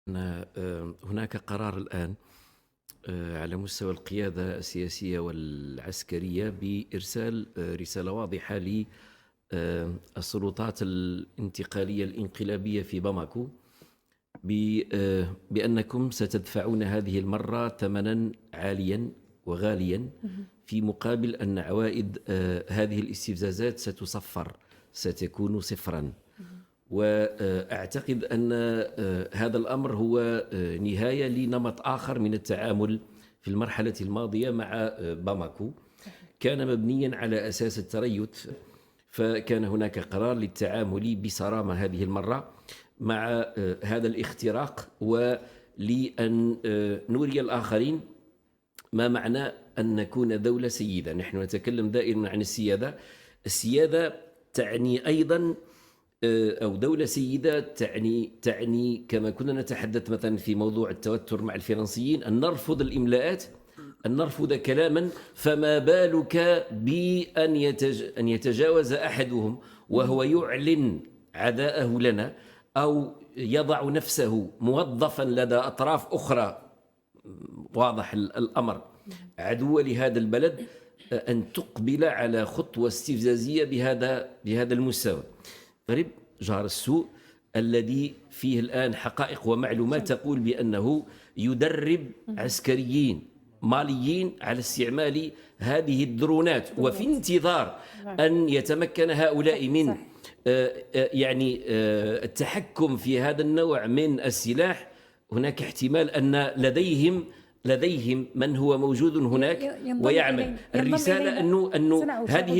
أن هناك قرار الآن على مستوى القيادة السياسية والعسكرية بإرسال رسالة واضحة للسلطات الانتقالية الانقلابية في باماكو بأنكم ستدفعون هذه المرة ثمنا عاليا وغاليا في مقابل أن عوائد هذه الاستفزازات ستكون صفرا. وأعتقد أن هذا الأمر هو نهاية لنمط آخر من التعامل في المرحلة الماضية مع باماكو، كان مبنيا على أساس التريث، فكان هناك قرار للتعامل بصرامة هذه المرة مع هذا الاختراق، ولأن نوري الآخرين ما معنى أن نكون دولة سيدة. نحن نتكلم دائما عن السيادة. السيادة تعني أيضا أو دولة سيدة تعني كما كنا نتحدث مثلا في موضوع التوتر مع الفرنسيين أن نرفض الإملاءات، أن نرفض كلاما، فما بالك بأن يتجاوز أحدهم وهو يعلن عداءه لنا أو يضع نفسه موظفا لدى أطراف أخرى، واضح الأمر، عدو لهذا البلد، أن تقبل على خطوة استفزازية بهذا المستوى. غريب جار السوء الذي فيه الآن حقائق ومعلومات تقول بأنه يدرب عسكريين ماليين على استعمال هذه الدرونات، وفي انتظار أن يتمكن هؤلاء من التحكم في هذا النوع من السلاح. هناك احتمال أن لديهم من هو موجود هناك ويعمل. الرسالة أنه هذه